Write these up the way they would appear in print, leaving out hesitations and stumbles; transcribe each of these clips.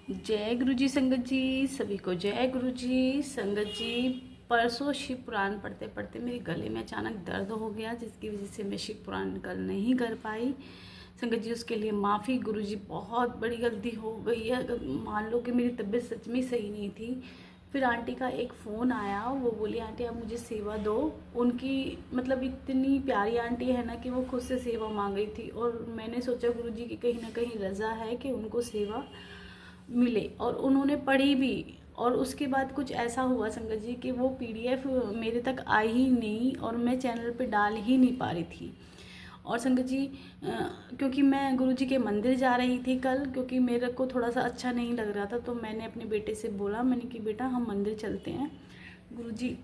जय गुरु जी संगत जी, सभी को जय गुरु जी। संगत जी, परसों शिव पुराण पढ़ते पढ़ते मेरे गले में अचानक दर्द हो गया, जिसकी वजह से मैं शिव पुराण कल नहीं कर पाई। संगत जी, उसके लिए माफ़ी। गुरु जी, बहुत बड़ी गलती हो गई है। अगर मान लो कि मेरी तबीयत सच में सही नहीं थी, फिर आंटी का एक फ़ोन आया, वो बोली आंटी आप मुझे सेवा दो। उनकी मतलब इतनी प्यारी आंटी है ना कि वो खुद से सेवा मांग गई थी, और मैंने सोचा गुरु जी की कहीं ना कहीं रज़ा है कि उनको सेवा मिले, और उन्होंने पढ़ी भी। और उसके बाद कुछ ऐसा हुआ संगत जी कि वो पीडीएफ मेरे तक आई ही नहीं, और मैं चैनल पे डाल ही नहीं पा रही थी। और संगत जी, क्योंकि मैं गुरु जी के मंदिर जा रही थी कल, क्योंकि मेरे को थोड़ा सा अच्छा नहीं लग रहा था, तो मैंने अपने बेटे से बोला, मैंने कि बेटा हम मंदिर चलते हैं, गुरु जी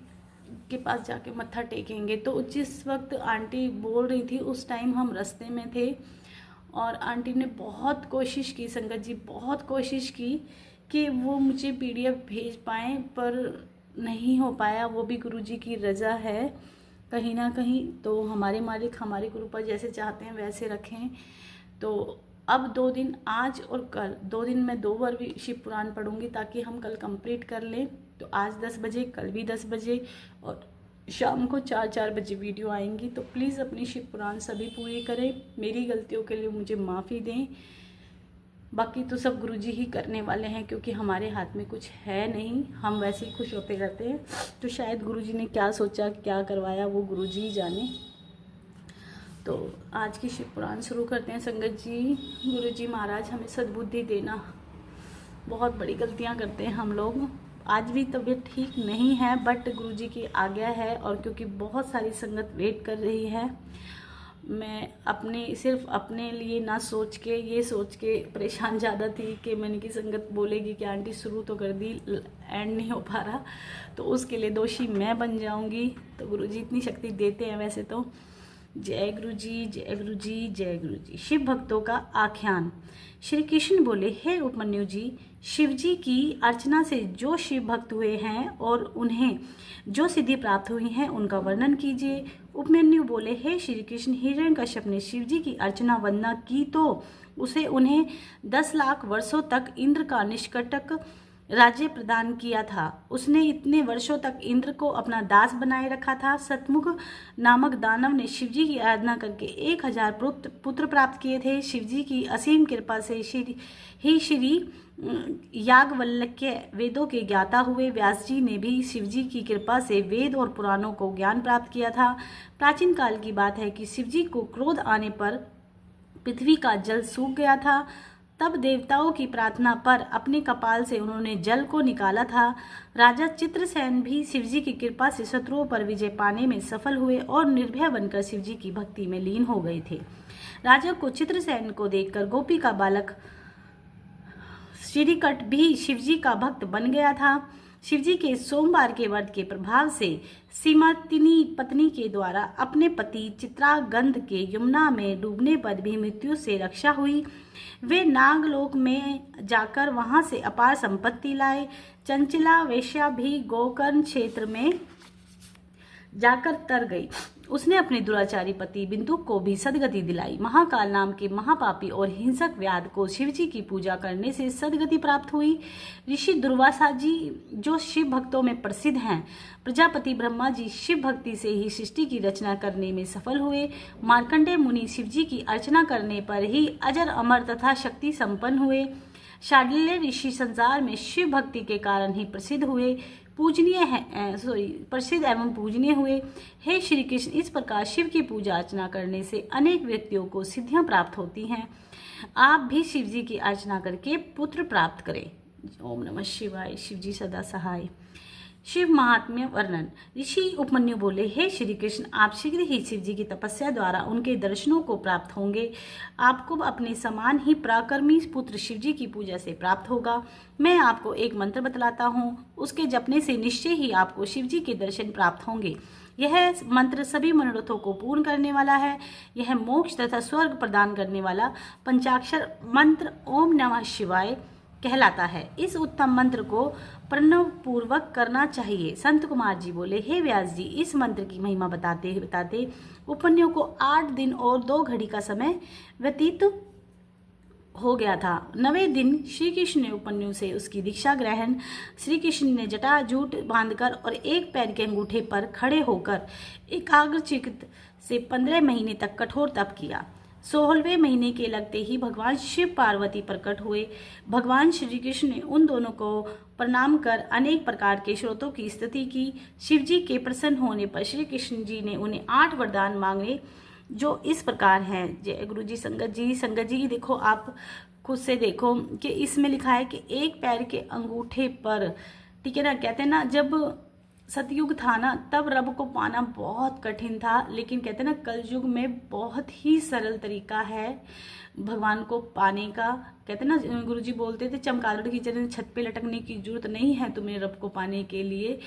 के पास जाके मत्था टेकेंगे। तो जिस वक्त आंटी बोल रही थी उस टाइम हम रास्ते में थे, और आंटी ने बहुत कोशिश की संगत जी, बहुत कोशिश की कि वो मुझे पीडीएफ भेज पाएँ, पर नहीं हो पाया। वो भी गुरु जी की रज़ा है कहीं ना कहीं। तो हमारे मालिक हमारे गुरु पर जैसे चाहते हैं वैसे रखें। तो अब 2 दिन, आज और कल 2 दिन मैं 2 बार भी शिव पुराण पढ़ूंगी, ताकि हम कल कंप्लीट कर लें। तो आज 10 बजे, कल भी 10 बजे, और शाम को 4-4 बजे वीडियो आएंगी। तो प्लीज़ अपनी शिव पुराण सभी पूरी करें। मेरी गलतियों के लिए मुझे माफ़ी दें। बाकी तो सब गुरुजी ही करने वाले हैं, क्योंकि हमारे हाथ में कुछ है नहीं, हम वैसे ही खुश होते रहते हैं। तो शायद गुरुजी ने क्या सोचा, क्या करवाया, वो गुरुजी ही जाने। तो आज की शिव पुराण शुरू करते हैं संगत जी। गुरुजी महाराज हमें सद्बुद्धि देना। बहुत बड़ी गलतियां करते हैं हम लोग। आज भी तबीयत ठीक नहीं है, बट गुरुजी की आज्ञा है, और क्योंकि बहुत सारी संगत वेट कर रही है, मैं सिर्फ अपने लिए ना सोच के, ये सोच के परेशान ज़्यादा थी कि मैंने की संगत बोलेगी कि आंटी शुरू तो कर दी, एंड नहीं हो पा रहा, तो उसके लिए दोषी मैं बन जाऊंगी। तो गुरुजी इतनी शक्ति देते हैं वैसे तो। जय गुरु जी, जय गुरु जी, जय गुरु जी। शिव भक्तों का आख्यान। श्री कृष्ण बोले, हे उपमन्यु जी, शिव जी की अर्चना से जो शिव भक्त हुए हैं और उन्हें जो सिद्धि प्राप्त हुई है उनका वर्णन कीजिए। उपमन्यु बोले, हे श्री कृष्ण, हिरण्यकश्यप ने शिव जी की अर्चना वंदना की तो उन्हें 10 लाख वर्षों तक इंद्र का निष्कंटक राज्य प्रदान किया था। उसने इतने वर्षों तक इंद्र को अपना दास बनाए रखा था। सतमुख नामक दानव ने शिवजी की आराधना करके 1000 पुत्र प्राप्त किए थे। शिवजी की असीम कृपा से श्री याज्ञवल्क्य वेदों के ज्ञाता हुए। व्यास जी ने भी शिवजी की कृपा से वेद और पुराणों को ज्ञान प्राप्त किया था। प्राचीन काल की बात है कि शिवजी को क्रोध आने पर पृथ्वी का जल सूख गया था। तब देवताओं की प्रार्थना पर अपने कपाल से उन्होंने जल को निकाला था। राजा चित्रसेन भी शिवजी की कृपा से शत्रुओं पर विजय पाने में सफल हुए और निर्भय बनकर शिवजी की भक्ति में लीन हो गए थे। राजा को चित्रसेन को देखकर गोपी का बालक श्रीकट भी शिवजी का भक्त बन गया था। शिवजी के सोमवार के व्रत के प्रभाव से सीमातिनी पत्नी के द्वारा अपने पति चित्रागंध के यमुना में डूबने पर भी मृत्यु से रक्षा हुई। वे नागलोक में जाकर वहां से अपार संपत्ति लाए। चंचला वेश्या भी गोकर्ण क्षेत्र में जाकर तर गई। उसने अपने दुराचारी पति बिंदु को भी सदगति दिलाई। महाकाल नाम के महापापी और हिंसक व्याध को शिवजी की पूजा करने से सदगति प्राप्त हुई। ऋषि दुर्वासा जी जो शिव भक्तों में प्रसिद्ध हैं, प्रजापति ब्रह्मा जी शिव भक्ति से ही सृष्टि की रचना करने में सफल हुए। मार्कंडेय मुनि शिवजी की अर्चना करने पर ही अजर अमर तथा शक्ति संपन्न हुए। शांडिल्य ऋषि संसार में शिव भक्ति के कारण ही प्रसिद्ध एवं पूजनीय हुए। हे श्री कृष्ण, इस प्रकार शिव की पूजा अर्चना करने से अनेक व्यक्तियों को सिद्धियां प्राप्त होती हैं। आप भी शिव जी की अर्चना करके पुत्र प्राप्त करें। ओम नमः शिवाय। शिव जी सदा सहाय। शिव महात्म्य वर्णन। ऋषि उपमन्यु बोले, हे श्री कृष्ण, आप शीघ्र ही शिव जी की तपस्या द्वारा उनके दर्शनों को प्राप्त होंगे। आपको अपने समान ही पराक्रमी पुत्र शिव जी की पूजा से प्राप्त होगा। मैं आपको एक मंत्र बतलाता हूँ, उसके जपने से निश्चय ही आपको शिव जी के दर्शन प्राप्त होंगे। यह मंत्र सभी मनोरथों को पूर्ण करने वाला है। यह मोक्ष तथा स्वर्ग प्रदान करने वाला पंचाक्षर मंत्र ओम नमः शिवाय कहलाता है। इस उत्तम मंत्र को प्रणव पूर्वक करना चाहिए। संत कुमार जी बोले, हे व्यास जी, इस मंत्र की महिमा बताते बताते उपन्यों को 8 दिन और 2 घड़ी का समय व्यतीत हो गया था। 9वें दिन श्री कृष्ण ने उपमन्यु से उसकी दीक्षा ग्रहण। श्री कृष्ण ने जटाजूट बांधकर और एक पैर के अंगूठे पर खड़े होकर एकाग्रचित्त से 15 महीने तक कठोर तप किया। 16वें महीने के लगते ही भगवान शिव पार्वती प्रकट हुए। भगवान श्री कृष्ण ने उन दोनों को प्रणाम कर अनेक प्रकार के स्रोतों की स्तुति की। शिव जी के प्रसन्न होने पर श्री कृष्ण जी ने उन्हें 8 वरदान मांगे, जो इस प्रकार हैं। जय गुरु जी। संगत जी देखो, आप खुद से देखो कि इसमें लिखा है कि एक पैर के अंगूठे पर, ठीक है ना। कहते हैं ना, जब सतयुग था ना, तब रब को पाना बहुत कठिन था, लेकिन कहते हैं ना कलयुग में बहुत ही सरल तरीका है भगवान को पाने का। कहते हैं ना, गुरुजी बोलते थे चमगादड़ की तरह छत पे लटकने की जरूरत नहीं है तुम्हें रब को पाने के लिए।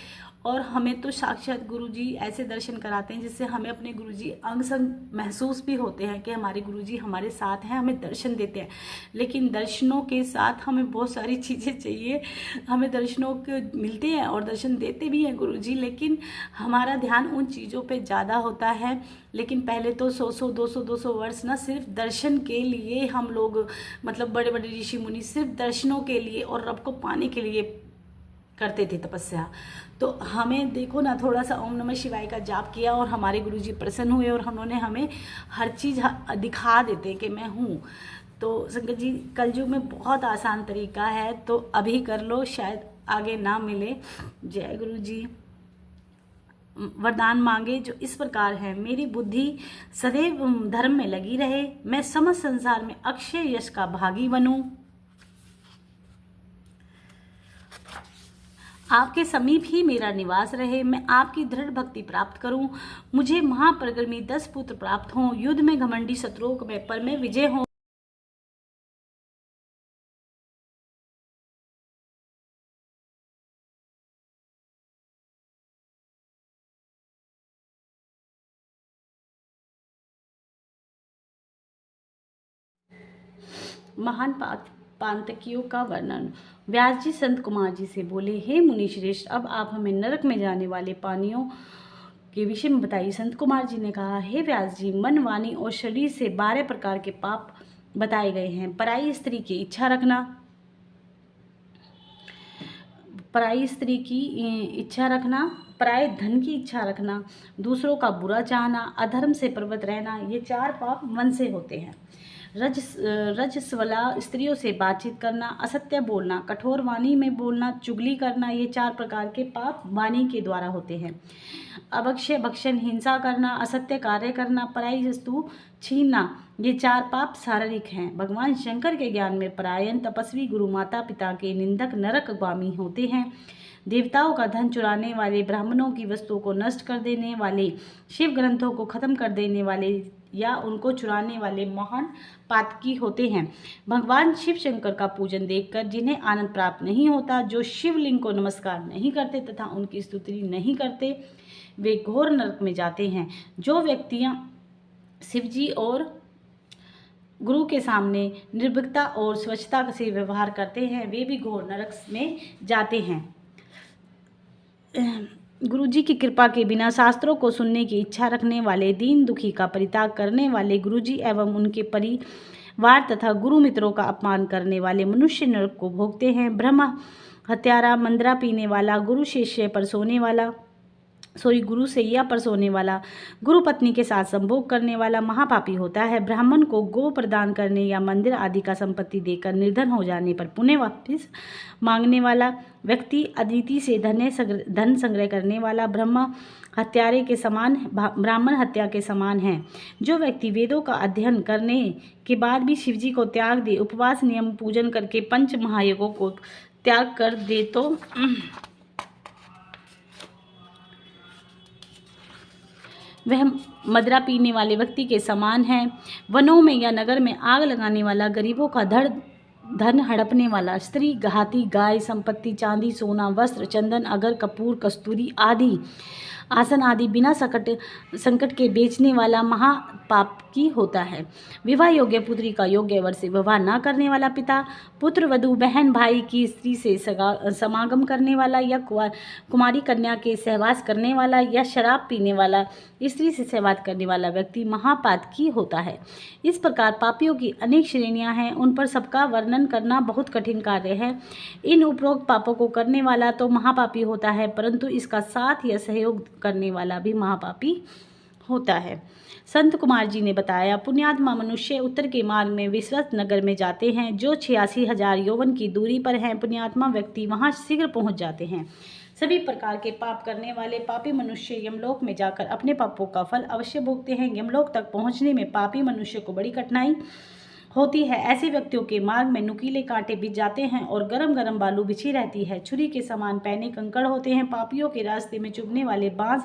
और हमें तो साक्षात गुरुजी ऐसे दर्शन कराते हैं जिससे हमें अपने गुरुजी अंग संग महसूस भी होते हैं कि हमारे गुरुजी हमारे साथ हैं, हमें दर्शन देते हैं। लेकिन दर्शनों के साथ हमें बहुत सारी चीज़ें चाहिए। हमें दर्शनों के मिलते हैं और दर्शन देते भी हैं गुरुजी, लेकिन हमारा ध्यान उन चीज़ों पे ज़्यादा होता है। लेकिन पहले तो 100 200 वर्ष ना सिर्फ दर्शन के लिए हम लोग, मतलब बड़े बड़े ऋषि मुनि सिर्फ दर्शनों के लिए और रब को पाने के लिए करते थे तपस्या। तो हमें देखो ना, थोड़ा सा ओम नमः शिवाय का जाप किया और हमारे गुरुजी प्रसन्न हुए और उन्होंने हमें हर चीज़ दिखा देते कि मैं हूँ। तो संगत जी, कलयुग में बहुत आसान तरीका है, तो अभी कर लो, शायद आगे ना मिले। जय गुरु जी। वरदान मांगे जो इस प्रकार है। मेरी बुद्धि सदैव धर्म में लगी रहे, मैं समस्त संसार में अक्षय यश का भागी बनूं, आपके समीप ही मेरा निवास रहे, मैं आपकी दृढ़ भक्ति प्राप्त करूं, मुझे महापराक्रमी 10 पुत्र प्राप्त हों, युद्ध में घमंडी शत्रुओं पर मैं विजय हो। महान पांतकियों का वर्णन। व्यास जी संत कुमार जी से बोले, हे मुनि श्रेष्ठ, अब आप हमें नरक में जाने वाले पानियों के विषय में बताइए। संत कुमार जी ने कहा, हे व्यास जी, मन, वाणी और शरीर से 12 प्रकार के पाप बताए गए हैं। पराई स्त्री की इच्छा रखना, पराई स्त्री की इच्छा रखना, पराये धन की इच्छा रखना, दूसरों का बुरा चाहना, अधर्म से प्रवृत्त रहना, ये 4 पाप मन से होते हैं। रजस्वला स्त्रियों से बातचीत करना, असत्य बोलना, कठोर वाणी में बोलना, चुगली करना, ये 4 प्रकार के पाप वाणी के द्वारा होते हैं। अभक्ष्य भक्षण, हिंसा करना, असत्य कार्य करना, पराई वस्तु छीनना, ये 4 पाप शारीरिक हैं। भगवान शंकर के ज्ञान में परायण, तपस्वी, गुरु माता पिता के निंदक नरकगामी होते हैं। देवताओं का धन चुराने वाले, ब्राह्मणों की वस्तुओं को नष्ट कर देने वाले, शिव ग्रंथों को खत्म कर देने वाले या उनको चुराने वाले महान पातकी होते हैं। भगवान शिव शंकर का पूजन देखकर जिन्हें आनंद प्राप्त नहीं होता, जो शिवलिंग को नमस्कार नहीं करते तथा उनकी स्तुति नहीं करते, वे घोर नरक में जाते हैं। जो व्यक्तियां शिवजी और गुरु के सामने निर्भीकता और स्वच्छता से व्यवहार करते हैं, वे भी घोर नरक में जाते हैं। गुरु जी की कृपा के बिना शास्त्रों को सुनने की इच्छा रखने वाले, दीन दुखी का परित्याग करने वाले, गुरु जी एवं उनके परिवार तथा गुरु मित्रों का अपमान करने वाले मनुष्य नरक को भोगते हैं। ब्रह्म हत्यारा, मंदरा पीने वाला, गुरु सैया पर सोने वाला, गुरु पत्नी के साथ संभोग करने वाला महापापी होता है। ब्राह्मण को गो प्रदान करने या मंदिर आदि का संपत्ति देकर निर्धन हो जाने पर पुण्य वापस मांगने वाला व्यक्ति, अदिति से धन संग्रह करने वाला, ब्राह्मण हत्या के समान है। जो व्यक्ति वेदों का अध्ययन करने के बाद भी शिवजी को त्याग दे, उपवास नियम पूजन करके 5 महायज्ञों को त्याग कर दे, तो वह मदिरा पीने वाले व्यक्ति के समान है। वनों में या नगर में आग लगाने वाला, गरीबों का धन हड़पने वाला, स्त्री, घाती, गाय, संपत्ति, चांदी, सोना, वस्त्र, चंदन, अगर, कपूर, कस्तूरी आदि आसन आदि बिना संकट के बेचने वाला महापाप की होता है। विवाह योग्य पुत्री का योग्य वर से विवाह न करने वाला पिता, पुत्र वधू बहन भाई की स्त्री से समागम करने वाला या कुमारी कन्या के सहवास करने वाला या शराब पीने वाला स्त्री से सहवास करने वाला व्यक्ति महापातकी होता है। इस प्रकार पापियों की अनेक श्रेणियां हैं, उन पर सबका वर्णन करना बहुत कठिन कार्य है। इन उपरोक्त पापों को करने वाला तो महापापी होता है, परंतु इसका साथ या सहयोग करने वाला भी महापापी होता है। संत कुमार जी ने बताया, पुण्यात्मा मनुष्य उत्तर के मार्ग में विश्वस्त नगर में जाते हैं, जो 86,000 योवन की दूरी पर हैं। पुण्यात्मा व्यक्ति वहां शीघ्र पहुंच जाते हैं। सभी प्रकार के पाप करने वाले पापी मनुष्य यमलोक में जाकर अपने पापों का फल अवश्य भोगते हैं। यमलोक तक पहुंचने में पापी मनुष्य को बड़ी कठिनाई होती है। ऐसे व्यक्तियों के मार्ग में नुकीले कांटे बिछ जाते हैं और गरम गरम बालू बिछी रहती है। छुरी के समान पैने कंकड़ होते हैं। पापियों के रास्ते में चुभने वाले बांस,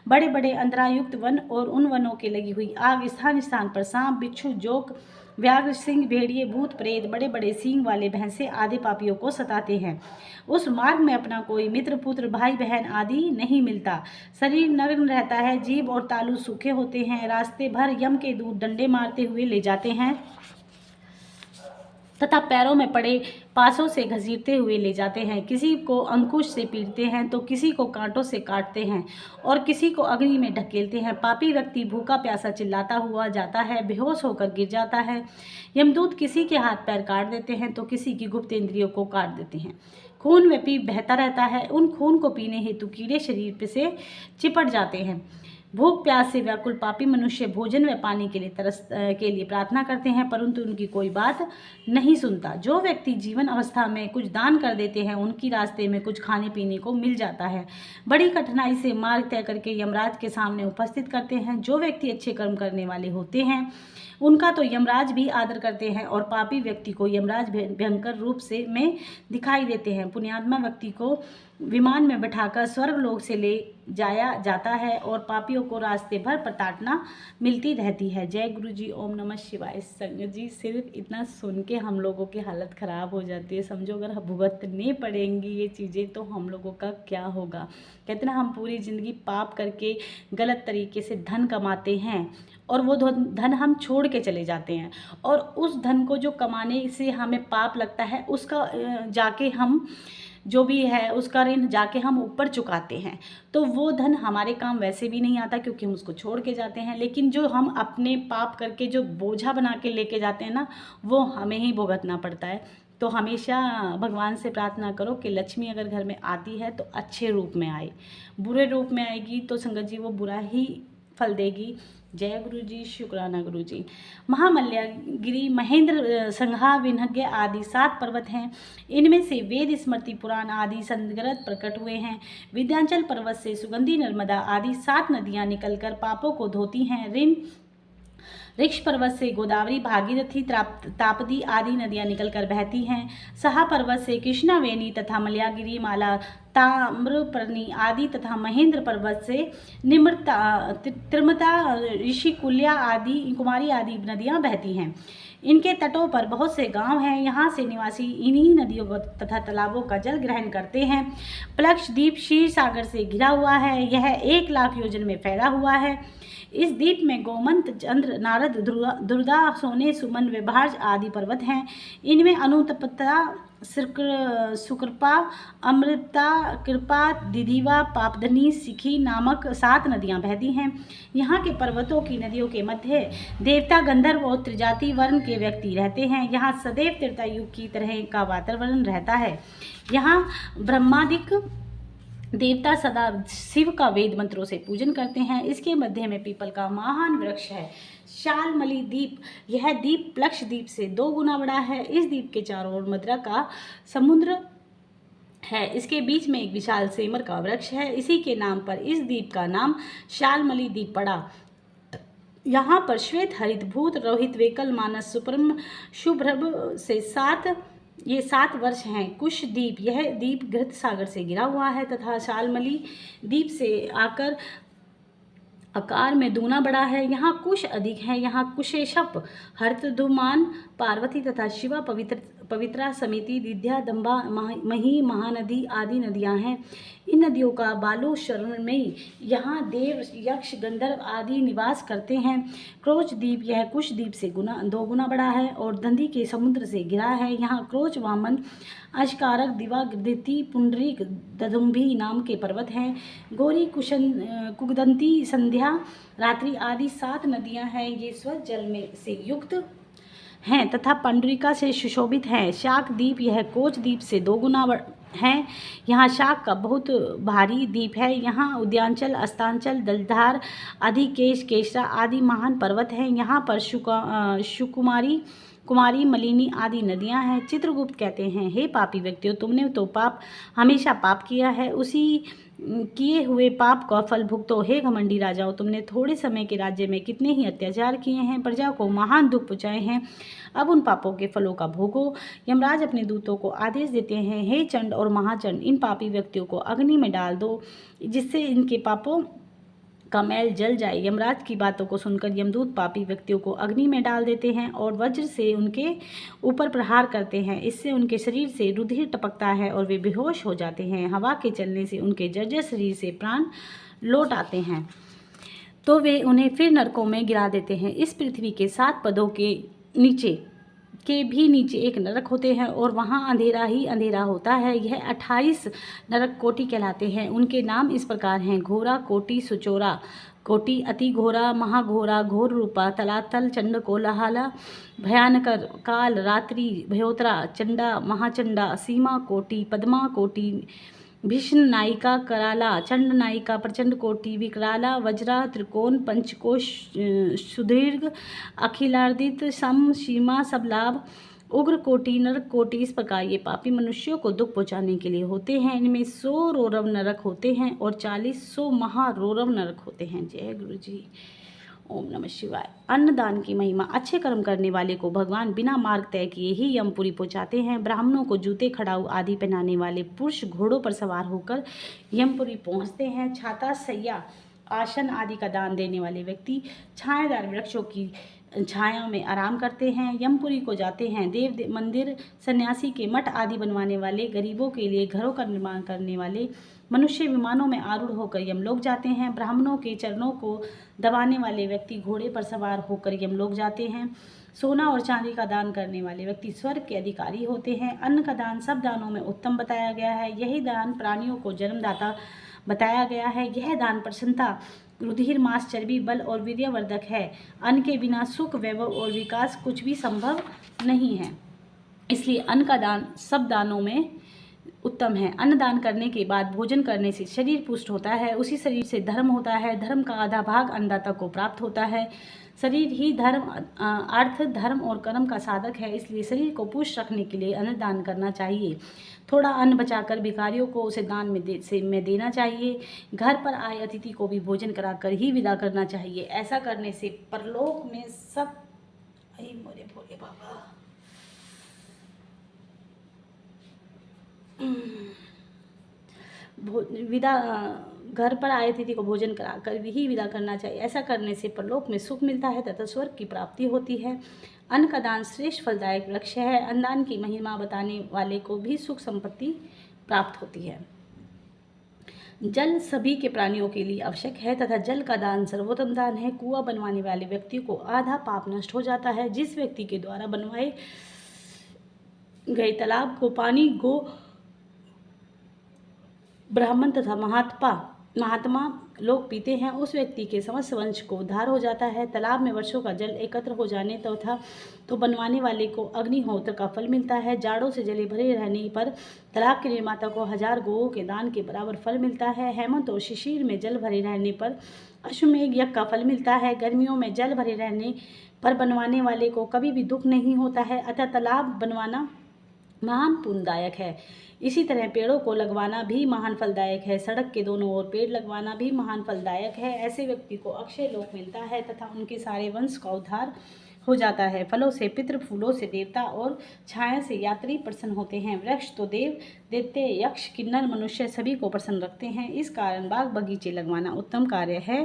बड़े बड़े अंतरायुक्त वन और उन वनों के लगी हुई आग, स्थान स्थान पर सांप, बिच्छू, जोक, व्याघ्र, सिंह, भेड़िए, भूत, प्रेत, बड़े बड़े सींग वाले भैंसे आदि पापियों को सताते हैं। उस मार्ग में अपना कोई मित्र, पुत्र, भाई बहन आदि नहीं मिलता। शरीर नग्न रहता है, जीभ और तालू सूखे होते हैं। रास्ते भर यम के दूत डंडे मारते हुए ले जाते हैं तथा पैरों में पड़े पासों से घसीटते हुए ले जाते हैं। किसी को अंकुश से पीटते हैं तो किसी को कांटों से काटते हैं और किसी को अग्नि में ढकेलते हैं। पापी व्यक्ति भूखा प्यासा चिल्लाता हुआ जाता है, बेहोश होकर गिर जाता है। यमदूत किसी के हाथ पैर काट देते हैं तो किसी की गुप्त इंद्रियों को काट देते हैं। खून में बहता रहता है। उन खून को पीने हेतु कीड़े शरीर पे से चिपट जाते हैं। भूख प्यास से व्याकुल पापी मनुष्य भोजन व पानी के लिए प्रार्थना करते हैं, परंतु उनकी कोई बात नहीं सुनता। जो व्यक्ति जीवन अवस्था में कुछ दान कर देते हैं, उनकी रास्ते में कुछ खाने पीने को मिल जाता है। बड़ी कठिनाई से मार्ग तय करके यमराज के सामने उपस्थित करते हैं। जो व्यक्ति अच्छे कर्म करने वाले होते हैं, उनका तो यमराज भी आदर करते हैं और पापी व्यक्ति को यमराज भयंकर रूप से में दिखाई देते हैं। पुण्यात्मा व्यक्ति को विमान में बिठाकर स्वर्गलोक से ले जाया जाता है और पापियों को रास्ते भर प्रताड़ना मिलती रहती है। जय गुरु जी, ओम नमः शिवाय। संगत जी, सिर्फ इतना सुन के हम लोगों की हालत ख़राब हो जाती है। समझो अगर भुगतने पड़ेंगी ये चीज़ें तो हम लोगों का क्या होगा। कहते ना, हम पूरी ज़िंदगी पाप करके गलत तरीके से धन कमाते हैं और वो धन हम छोड़ के चले जाते हैं, और उस धन को जो कमाने से हमें पाप लगता है, उसका जाके हम जो भी है उसका ऋण जाके हम ऊपर चुकाते हैं, तो वो धन हमारे काम वैसे भी नहीं आता क्योंकि हम उसको छोड़ के जाते हैं। लेकिन जो हम अपने पाप करके जो बोझा बना के लेके जाते हैं ना, वो हमें ही भुगतना पड़ता है। तो हमेशा भगवान से प्रार्थना करो कि लक्ष्मी अगर घर में आती है तो अच्छे रूप में आए। बुरे रूप में आएगी तो संगत जी वो बुरा ही फल देगी। जय गुरु जी, शुक्राना गुरु जी। महामल्यगिरी, महेंद्र संघा, विनज्ञ आदि 7 पर्वत हैं। इनमें से वेद, स्मृति, पुराण आदि संग्रह प्रकट हुए हैं। विंध्याचल पर्वत से सुगंधी नर्मदा आदि 7 नदियां निकलकर पापों को धोती हैं। ऋक्ष पर्वत से गोदावरी, भागीरथी, ताप्ती आदि नदियां निकलकर बहती हैं। सहा पर्वत से कृष्णावेणी तथा मलयागिरी, माला, ताम्रपर्णी आदि तथा महेंद्र पर्वत से निम्रता, त्रिमता, ऋषिकुल्या आदि, कुमारी आदि नदियां बहती हैं। इनके तटों पर बहुत से गांव हैं। यहाँ से निवासी इन्हीं नदियों तथा तालाबों का जल ग्रहण करते हैं। प्लक्ष द्वीप क्षीर सागर से घिरा हुआ है। यह 1 लाख योजन में फैला हुआ है। इस द्वीप में गोमंत, चंद्र, नारद, दुर्दा, सोने, सुमन, विभाज आदि पर्वत हैं। इनमें अनुतप्ता, सुकृपा, अमृता, कृपा, दिदिवा, पापधनी, सिखी नामक 7 नदियां बहती हैं। यहाँ के पर्वतों की नदियों के मध्य देवता, गंधर्व और त्रिजाति वर्ण के व्यक्ति रहते हैं। यहाँ सदैव त्रेता युग की तरह का वातावरण रहता है। यहाँ ब्रह्मादिक देवता सदा शिव का वेद मंत्रों से पूजन करते हैं। इसके मध्य में पीपल का महान वृक्ष है। शालमली द्वीप, यह द्वीप प्लक्ष द्वीप से 2 गुना बड़ा है। इस द्वीप के चारों ओर मदिरा का समुद्र है। इसके बीच में एक विशाल सेमर का वृक्ष है। इसी के नाम पर इस द्वीप का नाम शालमली द्वीप पड़ा। यहाँ पर श्वेत, हरित, भूत, रोहित, वेकल, मानस, सुपर्म, शुभ्रभ से 7 वर्ष हैं। कुश द्वीप, यह द्वीप घृत सागर से घिरा हुआ है तथा शालमली द्वीप से आकर आकार में दूना बड़ा है। यहाँ कुश अधिक है। यहाँ कुशेशप, हर्तधुमान, पार्वती तथा शिवा पवित्रा, समिति, विद्या, दंभा, मही, महानदी आदि नदियां हैं। इन नदियों का बालू शरण में यहाँ देव, यक्ष, गंधर्व आदि निवास करते हैं। क्रोच द्वीप यह कुश द्वीप से 2 गुना बड़ा है और दंधी के समुद्र से घिरा है। यहाँ क्रोच, वामन, अशकारक, दिवाकृति, पुंडरीक, ददुम्भी नाम के पर्वत हैं। गौरी, कुगदंती, संध्या, रात्रि आदि 7 नदियां हैं। ये स्वच्छ जल में से युक्त हैं तथा पंडरिका से सुशोभित हैं। शाक द्वीप यह कोच द्वीप से 2 गुना है। यहाँ शाक का बहुत भारी द्वीप है। यहाँ उद्यांचल, अस्तांचल, दलधार, अधिकेश, केशरा आदि महान पर्वत हैं। यहाँ पर सुकुमारी, कुमारी, मलिनी आदि नदियां हैं। चित्रगुप्त कहते हैं, हे पापी व्यक्तियों, तुमने तो हमेशा पाप किया है, उसी किए हुए पाप का फल भुगतो। हे घमंडी राजाओं, तुमने थोड़े समय के राज्य में कितने ही अत्याचार किए हैं, प्रजा को महान दुख पहुँचाए हैं। अब उन पापों के फलों का भोगो। यमराज अपने दूतों को आदेश देते हैं, हे चंड और महाचंड, इन पापी व्यक्तियों को अग्नि में डाल दो, जिससे इनके पापों का मैल जल जाए। यमराज की बातों को सुनकर यमदूत पापी व्यक्तियों को अग्नि में डाल देते हैं और वज्र से उनके ऊपर प्रहार करते हैं। इससे उनके शरीर से रुधिर टपकता है और वे बेहोश हो जाते हैं। हवा के चलने से उनके जर्जर शरीर से प्राण लौट आते हैं तो वे उन्हें फिर नरकों में गिरा देते हैं। इस पृथ्वी के 7 पदों के नीचे एक नरक होते हैं और वहाँ अंधेरा ही अंधेरा होता है। यह 28 नरक कोटि कहलाते हैं। उनके नाम इस प्रकार हैं: घोरा कोटि, सुचोरा कोटि, अति घोरा, महाघोरा, घोर रूपा, तलातल, चंड कोलाहला, भयानकर, काल, रात्रि, भयोत्रा, चंडा, महाचंडा, सीमा कोटि, पद्मा कोटि, भीष्ण नायिका, कराला, चंड नायिका, प्रचंड कोटि, विकराला, वज्रा, त्रिकोण, पंचकोश, सुदीर्घ, अखिलार्दित, सम, सीमा, सब लाभ, उग्र कोटि, नरक कोटि। इस प्रकार ये पापी मनुष्यों को दुख पहुँचाने के लिए होते हैं। इनमें 100 रौरव नरक होते हैं और 40 महारौरव नरक होते हैं। जय गुरु जी। ओम नमः शिवाय। अन्नदान की महिमा। अच्छे कर्म करने वाले को भगवान बिना मार्ग तय किए ही यमपुरी पहुँचाते हैं। ब्राह्मणों को जूते, खड़ाऊ आदि पहनाने वाले पुरुष घोड़ों पर सवार होकर यमपुरी पहुँचते हैं। छाता, सैया, आसन आदि का दान देने वाले व्यक्ति छायादार वृक्षों की छाया में आराम करते हैं। यमपुरी को जाते हैं। देव मंदिर, सन्यासी के मठ आदि बनवाने वाले, गरीबों के लिए घरों का निर्माण करने वाले मनुष्य विमानों में आरूढ़ होकर यमलोक जाते हैं। ब्राह्मणों के चरणों को दबाने वाले व्यक्ति घोड़े पर सवार होकर यमलोक जाते हैं। सोना और चांदी का दान करने वाले व्यक्ति स्वर्ग के अधिकारी होते हैं। अन्न का दान सब दानों में उत्तम बताया गया है। यही दान प्राणियों को जन्मदाता बताया गया है। यह दान प्रसन्नता, रुधिर, मांस, चर्बी, बल और वीर्यवर्धक है। अन्न के बिना सुख, वैभव और विकास कुछ भी संभव नहीं है। इसलिए अन्न का दान सब दानों में उत्तम है। अन्नदान करने के बाद भोजन करने से शरीर पुष्ट होता है। उसी शरीर से धर्म होता है। धर्म का आधा भाग अन्नदाता को प्राप्त होता है। शरीर ही धर्म, अर्थ, धर्म और कर्म का साधक है। इसलिए शरीर को पुष्ट रखने के लिए अन्नदान करना चाहिए। थोड़ा अन्न बचाकर भिखारियों को उसे दान में देना चाहिए। घर पर आए अतिथि को भी भोजन कराकर ही विदा करना चाहिए। ऐसा करने से परलोक में सब मोरे भोले बाबा घर पर आए अतिथि को भोजन कराकर ही विदा करना चाहिए। ऐसा करने से परलोक में सुख मिलता है तथा स्वर्ग की प्राप्ति होती है। अन्न का दान श्रेष्ठ फलदायक लक्ष्य है। अन्नदान की महिमा बताने वाले को भी सुख संपत्ति प्राप्त होती है। जल सभी के प्राणियों के लिए आवश्यक है तथा जल का दान सर्वोत्तम दान है। कुआं बनवाने वाले व्यक्ति को आधा पाप नष्ट हो जाता है। जिस व्यक्ति के द्वारा बनवाए गए तालाब को पानी गो, ब्राह्मण तथा महात्मा लोग पीते हैं, उस व्यक्ति के समस्त वंश को उद्धार हो जाता है। तालाब में वर्षों का जल एकत्र हो जाने तो बनवाने वाले को अग्निहोत्र का फल मिलता है। जाड़ों से जले भरे रहने पर तालाब के निर्माता को 1000 गौओं के दान के बराबर फल मिलता है। हेमंत और शिशिर में जल भरे रहने पर अश्वमेघ यज्ञ का फल मिलता है। गर्मियों में जल भरे रहने पर बनवाने वाले को कभी भी दुख नहीं होता है। अतः तालाब बनवाना महान पुण्यदायक है। इसी तरह पेड़ों को लगवाना भी महान फलदायक है। सड़क के दोनों ओर पेड़ लगवाना भी महान फलदायक है। ऐसे व्यक्ति को अक्षय लोक मिलता है तथा उनके सारे वंश का उद्धार हो जाता है। फलों से पितृ, फूलों से देवता और छाया से यात्री प्रसन्न होते हैं। वृक्ष तो देव, दैत्य, यक्ष, किन्नर, मनुष्य सभी को प्रसन्न रखते हैं। इस कारण बाग बगीचे लगवाना उत्तम कार्य है।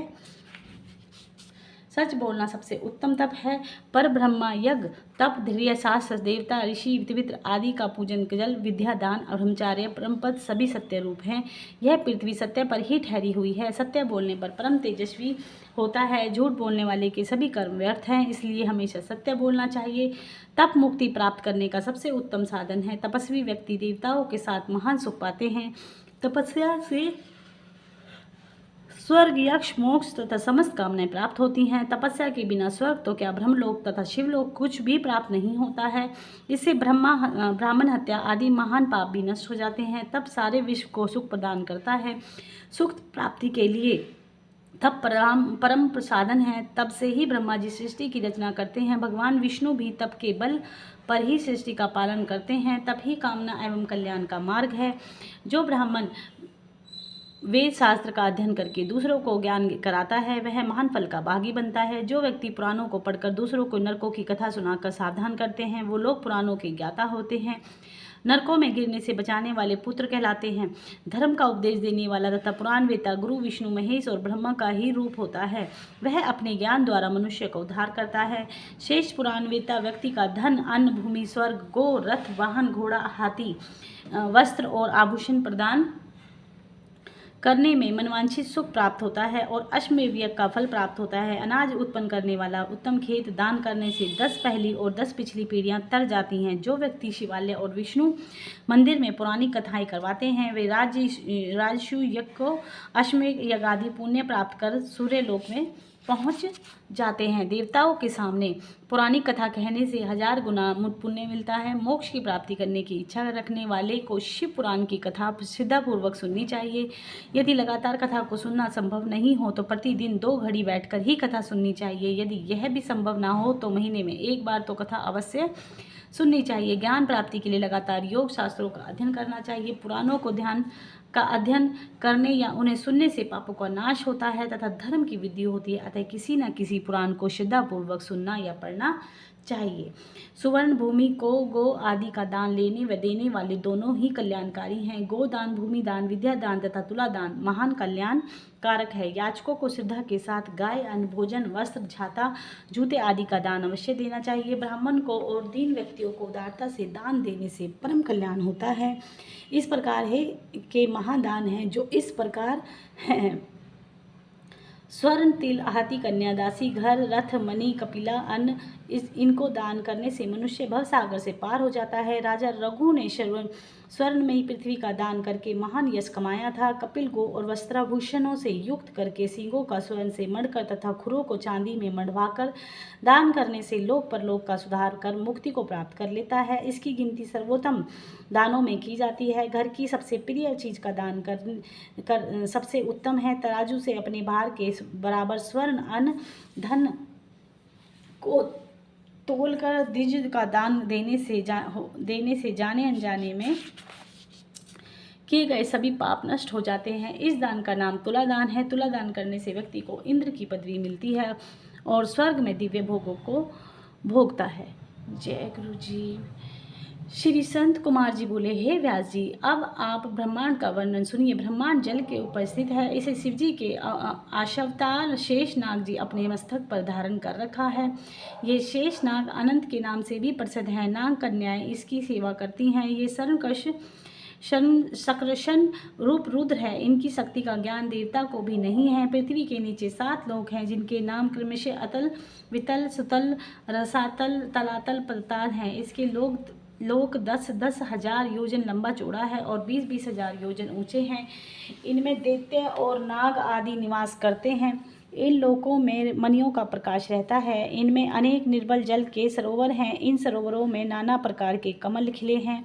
सच बोलना सबसे उत्तम तप है। पर ब्रह्मा यज्ञ, तप, धैर्य, शास्त्र, देवता, ऋषि, पितृ आदि का पूजन, जल, विद्या, दान, ब्रह्मचार्य, परमपद सभी सत्य रूप हैं। यह पृथ्वी सत्य पर ही ठहरी हुई है। सत्य बोलने पर परम तेजस्वी होता है। झूठ बोलने वाले के सभी कर्म व्यर्थ हैं, इसलिए हमेशा सत्य बोलना चाहिए। तप मुक्ति प्राप्त करने का सबसे उत्तम साधन है। तपस्वी व्यक्ति देवताओं के साथ महान सुख पाते हैं। तपस्या से स्वर्ग, यक्ष, मोक्ष तथा समस्त कामनाएं प्राप्त होती हैं। तपस्या के बिना स्वर्ग तो क्या ब्रह्मलोक तथा शिवलोक कुछ भी प्राप्त नहीं होता है। इससे ब्राह्मण हत्या आदि महान पाप भी नष्ट हो जाते हैं। तप सारे विश्व को सुख प्रदान करता है। सुख प्राप्ति के लिए तप परम प्रसाधन है। तब से ही ब्रह्मा जी सृष्टि की रचना करते हैं। भगवान विष्णु भी तप के बल पर ही सृष्टि का पालन करते हैं। तप ही कामना एवं कल्याण का मार्ग है। जो ब्राह्मण वेद शास्त्र का अध्ययन करके दूसरों को ज्ञान कराता है, वह महान फल का भागी बनता है। जो व्यक्ति पुराणों को पढ़कर दूसरों को नरकों की कथा सुनाकर सावधान करते हैं, वो लोग पुराणों के ज्ञाता होते हैं। नरकों में गिरने से बचाने वाले पुत्र कहलाते हैं। धर्म का उपदेश देने वाला तथा पुराण वेता गुरु विष्णु महेश और ब्रह्मा का ही रूप होता है। वह अपने ज्ञान द्वारा मनुष्य को उद्धार करता है। शेष पुराण वेता व्यक्ति का धन, अन्न, भूमि, स्वर्ग, गो, रथ, वाहन, घोड़ा, हाथी, वस्त्र और आभूषण प्रदान करने में मनवांछित सुख प्राप्त होता है और अश्वमेध यज्ञ का फल प्राप्त होता है। अनाज उत्पन्न करने वाला उत्तम खेत दान करने से 10 पहली और 10 पिछली पीढ़ियां तर जाती हैं। जो व्यक्ति शिवालय और विष्णु मंदिर में पुरानी कथाएं करवाते हैं, वे राजसू यज्ञ को, अश्वमेध यज्ञ आदि पुण्य प्राप्त कर सूर्यलोक में पहुंच जाते हैं। देवताओं के सामने पुरानी कथा कहने से 1000 गुना पुण्य मिलता है। मोक्ष की प्राप्ति करने की इच्छा रखने वाले को शिव पुराण की कथा श्रद्धापूर्वक सुननी चाहिए। यदि लगातार कथा को सुनना संभव नहीं हो तो प्रतिदिन 2 घड़ी बैठकर ही कथा सुननी चाहिए। यदि यह भी संभव ना हो तो महीने में 1 बार तो कथा अवश्य सुननी चाहिए। ज्ञान प्राप्ति के लिए लगातार योग शास्त्रों का अध्ययन करना चाहिए। पुराणों को ध्यान का अध्ययन करने या उन्हें सुनने से पापों का नाश होता है तथा धर्म की वृद्धि होती है। अतः किसी न किसी पुराण को श्रद्धापूर्वक सुनना या पढ़ना चाहिए। सुवर्ण भूमि को गो आदि का दान लेने व देने वाले दोनों ही कल्याणकारी हैं। गोदान, भूमि दान, विद्या दान तथा तुला दान महान कल्याण कारक है। याचकों को श्रद्धा के साथ गाय, अन्न, भोजन, वस्त्र, छाता, जूते आदि का दान अवश्य देना चाहिए। ब्राह्मण को और दीन व्यक्तियों को उदारता से दान देने से परम कल्याण होता है। इस प्रकार है के महादान हैं जो इस प्रकार हैं: स्वर्ण, तिल, हाथी, कन्या, दासी, घर, रथ, मणि, कपिला, अन्न, इनको दान करने से मनुष्य भवसागर से पार हो जाता है। राजा रघु ने स्वर्णमयी पृथ्वी का दान करके महान यश कमाया था। कपिल गो और वस्त्राभूषणों से युक्त करके सींगों का स्वर्ण से मढ़कर तथा खुरों को चांदी में मढ़वाकर दान करने से लोक परलोक का सुधार कर मुक्ति को प्राप्त कर लेता है। इसकी गिनती सर्वोत्तम दानों में की जाती है। घर की सबसे प्रिय चीज का दान कर सबसे उत्तम है। तराजू से अपने भार के बराबर स्वर्ण, अन्न, धन को तोलकर द्विज का दान देने से जाने अनजाने में किए गए सभी पाप नष्ट हो जाते हैं। इस दान का नाम तुला दान है। तुला दान करने से व्यक्ति को इंद्र की पदवी मिलती है और स्वर्ग में दिव्य भोगों को भोगता है। जय गुरु जी। श्री संत कुमार जी बोले, हे व्यास जी, अब आप ब्रह्मांड का वर्णन सुनिए। ब्रह्मांड जल के ऊपर स्थित है। इसे शिव जी के आशवतार शेषनाग जी अपने मस्तक पर धारण कर रखा है। ये शेषनाग अनंत के नाम से भी प्रसिद्ध है। नाग कन्याएं इसकी सेवा करती हैं। ये सक्रोशन रूप रुद्र है। इनकी शक्ति का ज्ञान देवता को भी नहीं है। पृथ्वी के नीचे 7 लोक हैं जिनके नाम क्रमशः अतल, वितल, सुतल, रसातल, तलातल, पताल हैं। इसके लोक 10-10 हजार योजन लंबा चौड़ा है और 20-20 हजार योजन ऊंचे हैं। इनमें दैत्य और नाग आदि निवास करते हैं। इन लोकों में मणियों का प्रकाश रहता है। इनमें अनेक निर्मल जल के सरोवर हैं। इन सरोवरों में नाना प्रकार के कमल खिले हैं।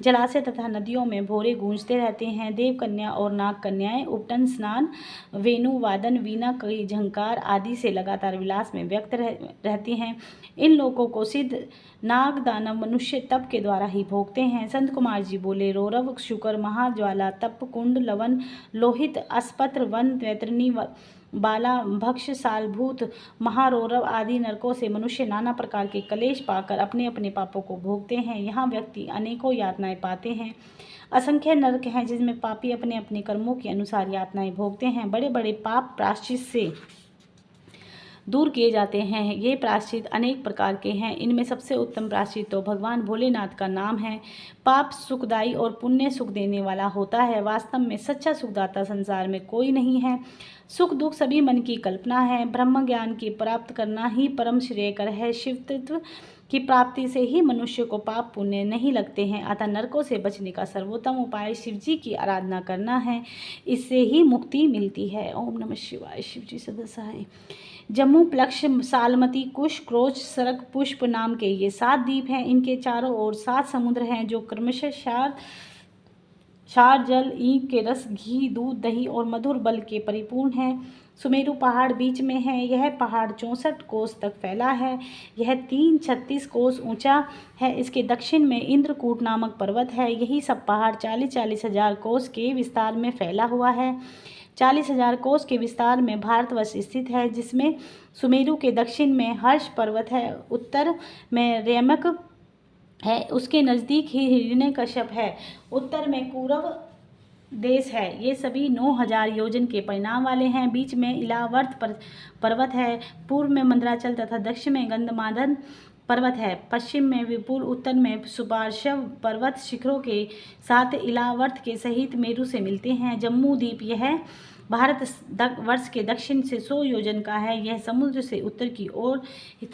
जलाशय तथा नदियों में भोरे गूंजते रहते हैं। देव कन्या और नाग कन्याएं उपटन, स्नान, वेणु वादन, वीणा की झंकार आदि से लगातार विलास में व्यक्त रहती हैं। इन लोगों को सिद्ध नाग दानव मनुष्य तप के द्वारा ही भोगते हैं। संत कुमार जी बोले, रौरव, शुकर, महाज्वाला, तप, कुंड, लवन, लोहित, अस्पत्र, वन, वैतरणी, बाला, भक्ष, सालभूत, महारौरव आदि नरकों से मनुष्य नाना प्रकार के कलेश पाकर अपने अपने पापों को भोगते हैं। यहाँ व्यक्ति अनेकों यातनाएं पाते हैं। असंख्य नरक हैं जिसमें पापी अपने अपने कर्मों के अनुसार यातनाएं भोगते हैं। बड़े बड़े पाप प्रायश्चित से दूर किए जाते हैं। ये प्रायश्चित अनेक प्रकार के हैं। इनमें सबसे उत्तम प्रायश्चित तो भगवान भोलेनाथ का नाम है। पाप सुखदायी और पुण्य सुख देने वाला होता है। वास्तव में सच्चा सुखदाता संसार में कोई नहीं है। सुख दुख सभी मन की कल्पना है। ब्रह्म ज्ञान की प्राप्त करना ही परम श्रेयकर है। शिव तत्व की प्राप्ति से ही मनुष्य को पाप पुण्य नहीं लगते हैं। अतः नरकों से बचने का सर्वोत्तम उपाय शिव जी की आराधना करना है। इससे ही मुक्ति मिलती है। ओम नमः शिवाय। शिव जी सदसाय। जम्मू, प्लक्ष, सालमती, कुश, क्रोच, सरक, पुष्प नाम के ये 7 द्वीप हैं। इनके चारों ओर 7 समुद्र हैं जो क्रमशः क्षार जल, ईख के रस, घी, दूध, दही और मधुर बल के परिपूर्ण है। सुमेरु पहाड़ बीच में है। यह पहाड़ 64 कोस तक फैला है। यह 336 कोस ऊंचा है। इसके दक्षिण में इंद्रकूट नामक पर्वत है। यही सब पहाड़ 40-40 हजार कोस के विस्तार में फैला हुआ है। 40,000 कोस के विस्तार में भारतवर्ष स्थित है, जिसमें सुमेरु के दक्षिण में हर्ष पर्वत है, उत्तर में रेमक है, उसके नज़दीक ही हिरण्यकश्यप है, उत्तर में कौरव देश है। ये सभी 9,000 योजन के परिणाम वाले हैं। बीच में इलावर्त पर्वत है। पूर्व में मंदराचल तथा दक्षिण में गंधमादन पर्वत है। पश्चिम में विपुल, उत्तर में सुपार्श्व पर्वत शिखरों के साथ इलावर्त के सहित मेरु से मिलते हैं। जम्मू द्वीप यह भारत वर्ष के दक्षिण से 100 योजन का है। यह समुद्र से उत्तर की ओर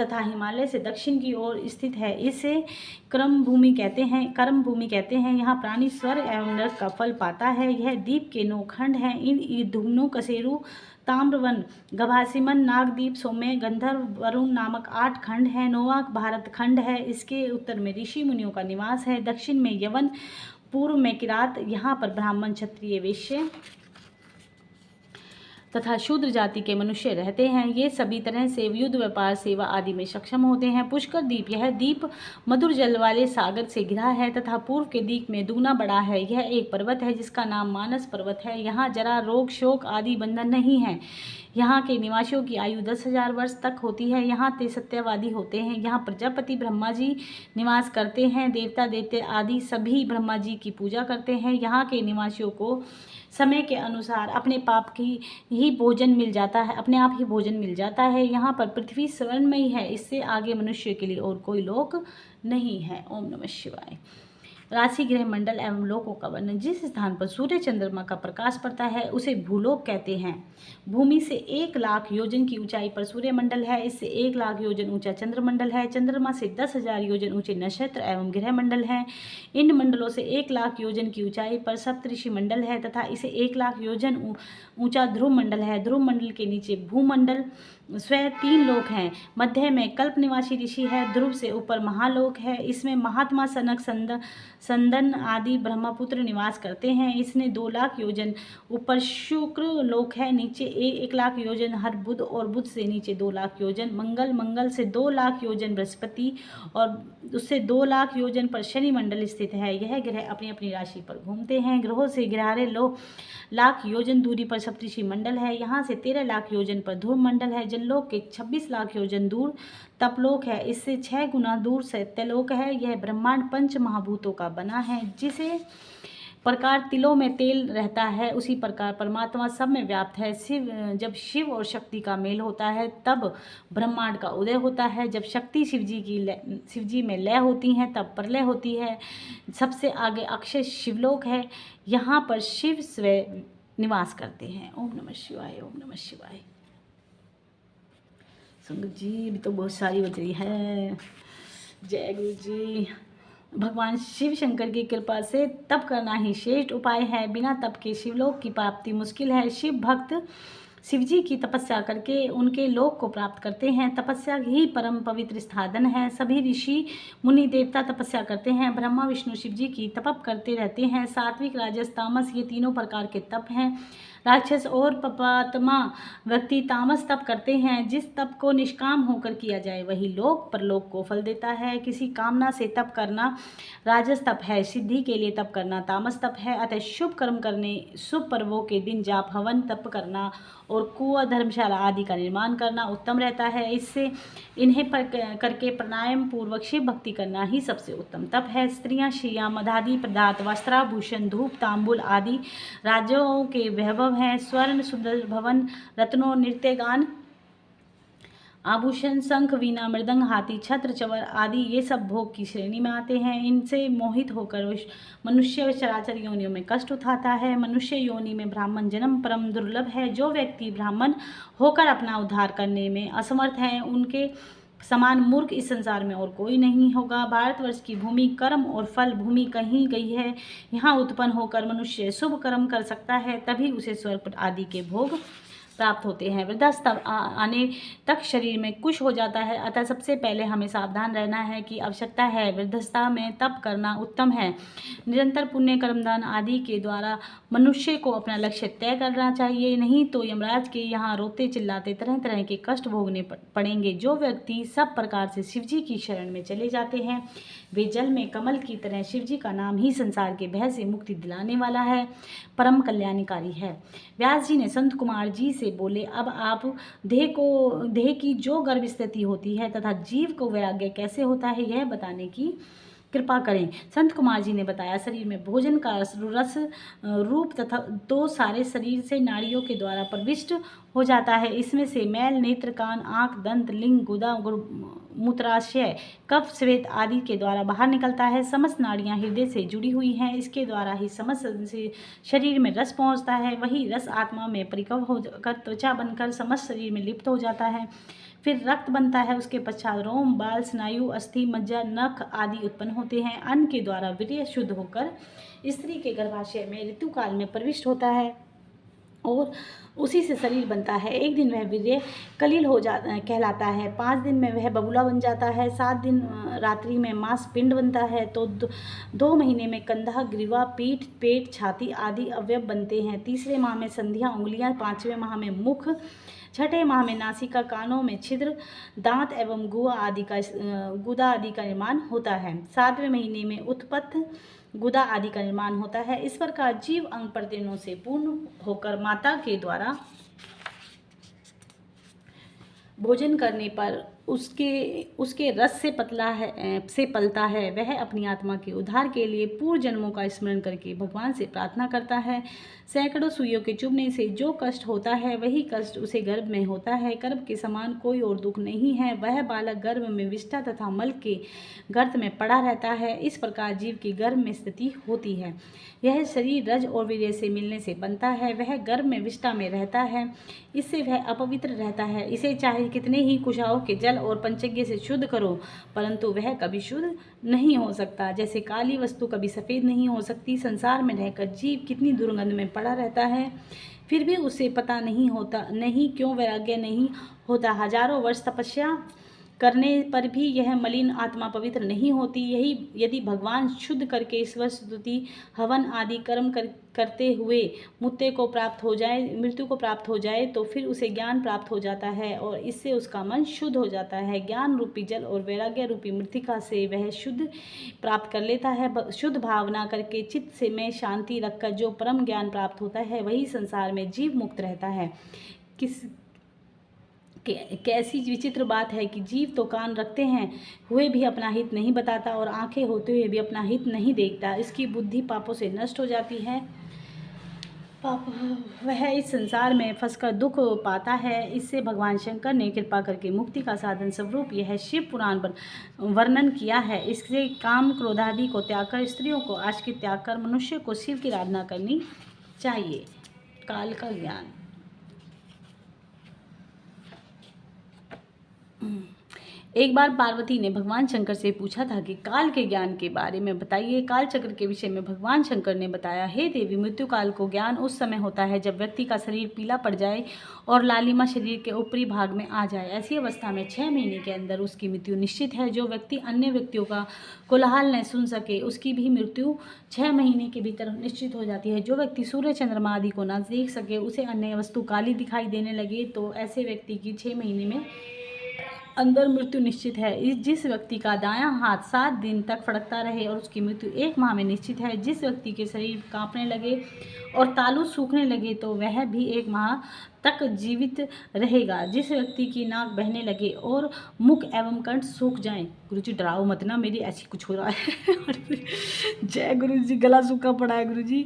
तथा हिमालय से दक्षिण की ओर स्थित है। इसे कर्म भूमि कहते हैं। यहाँ प्राणी स्वर्ग एवं नरक का फल पाता है। यह द्वीप के 9 खंड हैं। इन धुमनु, कसेरु, ताम्रवन, गभासीमन, नागदीप, सौम्य, गंधर्व, वरुण नामक 8 खंड हैं। 9वां भारत खंड है। इसके उत्तर में ऋषि मुनियों का निवास है। दक्षिण में यवन, पूर्व में किरात। यहाँ पर ब्राह्मण, क्षत्रिय, वैश्य तथा शूद्र जाति के मनुष्य रहते हैं। ये सभी तरह से युद्ध, व्यापार, सेवा आदि में सक्षम होते हैं। पुष्कर द्वीप यह द्वीप मधुर जल वाले सागर से घिरा है तथा पूर्व के द्वीप में दुगना बड़ा है। यह एक पर्वत है जिसका नाम मानस पर्वत है। यहाँ जरा, रोग, शोक आदि बंधन नहीं है। यहाँ के निवासियों की आयु 10,000 वर्ष तक होती है। यहाँ ते सत्यवादी होते हैं। यहाँ प्रजापति ब्रह्मा जी निवास करते हैं। देवता देवते आदि सभी ब्रह्मा जी की पूजा करते हैं। यहाँ के निवासियों को समय के अनुसार अपने आप ही भोजन मिल जाता है। यहाँ पर पृथ्वी स्वर्णमयी है। इससे आगे मनुष्य के लिए और कोई लोक नहीं है। ओम नमः शिवाय। राशि, ग्रह मंडल एवं लोकों का वर्णन। जिस स्थान पर सूर्य चंद्रमा का प्रकाश पड़ता है उसे भूलोक कहते हैं। भूमि से 1 लाख योजन की ऊंचाई पर सूर्य मंडल है। इससे 1 लाख योजन ऊंचा चंद्रमंडल है। चंद्रमा से 10,000 योजन ऊंचे नक्षत्र एवं ग्रह मंडल हैं। इन मंडलों से 1 लाख योजन की ऊंचाई पर सप्तऋषि मंडल है तथा इसे 1 लाख योजन ऊंचा ध्रुव मंडल है। ध्रुव मंडल के नीचे भूमंडल स्वयं 3 लोक हैं। मध्य में कल्प निवासी ऋषि है। ध्रुव से ऊपर महालोक है। इसमें महात्मा, सनक, संदन आदि ब्रह्मपुत्र निवास करते हैं। इसने 2 लाख योजन ऊपर शुक्र लोक है। नीचे 1 लाख योजन हर बुध और बुध से नीचे 2 लाख योजन मंगल, मंगल से 2 लाख योजन बृहस्पति और उससे 2 लाख योजन पर शनि मंडल स्थित है। यह ग्रह अपनी अपनी राशि पर घूमते हैं। ग्रहों से 11 लाख योजन दूरी पर सप्तऋषि मंडल है। यहाँ से 13 लाख योजन पर ध्रुव मंडल है। जनलोक के 26 लाख योजन दूर तपलोक है। इससे 6 गुना दूर सत्यलोक है। यह ब्रह्मांड 5 महाभूतों का बना है। जिसे प्रकार तिलों में तेल रहता है उसी प्रकार परमात्मा सब में व्याप्त है। जब शिव और शक्ति का मेल होता है तब ब्रह्मांड का उदय होता है। जब शक्ति शिव जी में लय होती हैं तब प्रलय होती है। सबसे आगे अक्षय शिवलोक है। यहाँ पर शिव स्वयं निवास करते हैं। ओम नमः शिवाय। ओम नमः शिवाय। संगत जी भी तो बहुत सारी बच रही है। जय गुरु जी। भगवान शिव शंकर की कृपा से तप करना ही श्रेष्ठ उपाय है। बिना तप के शिवलोक की प्राप्ति मुश्किल है। शिव भक्त शिव जी की तपस्या करके उनके लोक को प्राप्त करते हैं। तपस्या ही परम पवित्र साधन है। सभी ऋषि मुनि देवता तपस्या करते हैं। ब्रह्मा विष्णु शिव जी की तप करते रहते हैं। सात्विक, राजस, तामस ये तीनों प्रकार के तप हैं। राक्षस और पापात्मा व्यक्ति तामस तप करते हैं। जिस तप को निष्काम होकर किया जाए वही लोक परलोक को फल देता है। किसी कामना से तप करना राजस तप है। सिद्धि के लिए तप करना तामस तप है। अतः शुभ कर्म करने, शुभ पर्वों के दिन जाप, हवन, तप करना और कुआं, धर्मशाला आदि का निर्माण करना उत्तम रहता है। इससे इन्हें करके प्राणायाम पूर्वक शिव भक्ति करना ही सबसे उत्तम तप है। स्त्रियां श्रिया, मदादि पदार्थ, वस्त्राभूषण, धूप, तांबुल आदि राज्यों के वैभव हैं। स्वर्ण, सुंदर भवन, रत्नों, नृत्य, गान आभूषण, शंख, वीणा, मृदंग, हाथी, छत्र, चवर आदि ये सब भोग की श्रेणी में आते हैं। इनसे मोहित होकर मनुष्य चराचर योनियों में कष्ट उठाता है। मनुष्य योनि में ब्राह्मण जन्म परम दुर्लभ है। जो व्यक्ति ब्राह्मण होकर अपना उद्धार करने में असमर्थ हैं, उनके समान मूर्ख इस संसार में और कोई नहीं होगा। भारतवर्ष की भूमि कर्म और फल भूमि कही गई है। यहाँ उत्पन्न होकर मनुष्य शुभ कर्म कर सकता है, तभी उसे स्वर्ग आदि के भोग प्राप्त होते हैं। वृद्धावस्था आने तक शरीर में कुछ हो जाता है, अतः सबसे पहले हमें सावधान रहना है कि आवश्यकता है वृद्धावस्था में तप करना उत्तम है। निरंतर पुण्य कर्मदान आदि के द्वारा मनुष्य को अपना लक्ष्य तय करना चाहिए, नहीं तो यमराज के यहाँ रोते चिल्लाते तरह तरह के कष्ट भोगने पड़ेंगे। जो व्यक्ति सब प्रकार से शिवजी की शरण में चले जाते हैं, वे जल में कमल की तरह शिवजी का नाम ही संसार के भय से मुक्ति दिलाने वाला है, परम कल्याणकारी है। व्यास जी ने संत कुमार जी से बोले, अब आप देह की जो गर्भ स्थिति होती है तथा जीव को वैराग्य कैसे होता है, यह बताने की कृपा करें। संत कुमार जी ने बताया, शरीर में भोजन का रस रूप तथा तो सारे शरीर से नाड़ियों के द्वारा प्रविष्ट हो जाता है। इसमें से मैल नेत्र, कान, आँख, दंत, लिंग, गुदा, मूत्राशय, कफ, श्वेत आदि के द्वारा बाहर निकलता है। समस्त नाड़ियाँ हृदय से जुड़ी हुई हैं, इसके द्वारा ही समस्त शरीर में रस पहुँचता है। वही रस आत्मा में परिकव होकर त्वचा बनकर समस्त शरीर में लिप्त हो जाता है। फिर रक्त बनता है, उसके पश्चात रोम, बाल, स्नायु, अस्थि, मज्जा, नख आदि उत्पन्न होते हैं। अन्न के द्वारा वीर्य शुद्ध होकर स्त्री के गर्भाशय में ऋतुकाल में प्रविष्ट होता है और उसी से शरीर बनता है। एक दिन वह वीर्य कलिल कहलाता है, 5 दिन में वह बबूला बन जाता है, 7 दिन रात्रि में मांस पिंड बनता है, तो 2 महीने में कंधा, ग्रीवा, पीठ, पेट, छाती आदि अवयव बनते हैं। तीसरे माह में संधियाँ, उंगलियाँ, 5वें माह में मुख, 6ठे माह में नासिका, कानों में छिद्र, दांत एवं गुदा आदि का निर्माण होता है। 7वें महीने में उत्पत्त गुदा आदि का निर्माण होता है। इस प्रकार जीव अंग प्रत्ययों से पूर्ण होकर माता के द्वारा भोजन करने पर उसके रस से पलता है। वह अपनी आत्मा के उद्धार के लिए पूर्व जन्मों का स्मरण करके भगवान से प्रार्थना करता है। सैकड़ों सुइयों के चुभने से जो कष्ट होता है, वही कष्ट उसे गर्भ में होता है। गर्भ के समान कोई और दुख नहीं है। वह बालक गर्भ में विष्ठा तथा मल के गर्त में पड़ा रहता है। इस प्रकार जीव की गर्भ में स्थिति होती है। यह शरीर रज और वीर्य से मिलने से बनता है। वह गर्भ में विष्ठा में रहता है, इससे वह अपवित्र रहता है। इसे चाहे कितने ही कुशाओं के जल और पंचज्ञ से शुद्ध करो, परंतु वह कभी शुद्ध नहीं हो सकता। जैसे काली वस्तु कभी सफ़ेद नहीं हो सकती, संसार में रहकर जीव कितनी दुर्गंध में पड़ा रहता है, फिर भी उसे पता नहीं क्यों वैराग्य नहीं होता। हजारों वर्ष तपस्या करने पर भी यह मलिन आत्मा पवित्र नहीं होती। यही यदि भगवान शुद्ध करके ईश्वर स्तुति, हवन आदि कर्म करते हुए मृत्यु को प्राप्त हो जाए तो फिर उसे ज्ञान प्राप्त हो जाता है और इससे उसका मन शुद्ध हो जाता है। ज्ञान रूपी जल और वैराग्य रूपी मृत्तिका से वह शुद्ध प्राप्त कर लेता है। शुद्ध भावना करके चित्त से में शांति रखकर जो परम ज्ञान प्राप्त होता है, वही संसार में जीव मुक्त रहता है। कैसी विचित्र बात है कि जीव तो कान रखते हैं हुए भी अपना हित नहीं बताता और आंखें होते हुए भी अपना हित नहीं देखता। इसकी बुद्धि पापों से नष्ट हो जाती है। वह इस संसार में फंसकर दुख पाता है। इससे भगवान शंकर ने कृपा करके मुक्ति का साधन स्वरूप यह शिव पुराण पर वर्णन किया है। इससे काम क्रोधादि को त्याग कर, स्त्रियों को आश्रित त्याग कर मनुष्य को शिव की आराधना करनी चाहिए। काल का ज्ञान। एक बार पार्वती ने भगवान शंकर से पूछा था कि काल के ज्ञान के बारे में बताइए। काल चक्र के विषय में भगवान शंकर ने बताया, हे देवी, मृत्यु काल को ज्ञान उस समय होता है जब व्यक्ति का शरीर पीला पड़ जाए और लालिमा शरीर के ऊपरी भाग में आ जाए। ऐसी अवस्था में 6 महीने के अंदर उसकी मृत्यु निश्चित है। जो व्यक्ति अन्य व्यक्तियों का कोलाहल न सुन सके, उसकी भी मृत्यु 6 महीने के भीतर निश्चित हो जाती है। जो व्यक्ति सूर्य चंद्रमा आदि को न देख सके, उसे अन्य वस्तु काली दिखाई देने लगे, तो ऐसे व्यक्ति की 6 महीने में अंदर मृत्यु निश्चित है। जिस व्यक्ति का दायां हाथ 7 दिन तक फड़कता रहे और उसकी मृत्यु 1 माह में निश्चित है। जिस व्यक्ति के शरीर कांपने लगे और तालू सूखने लगे, तो वह भी 1 माह तक जीवित रहेगा। जिस व्यक्ति की नाक बहने लगे और मुख एवं कंठ सूख जाएं, गुरुजी डराओ मत ना, मेरी ऐसी कुछ हो रहा है। जय गुरुजी, गला सूखा पड़ा है गुरुजी।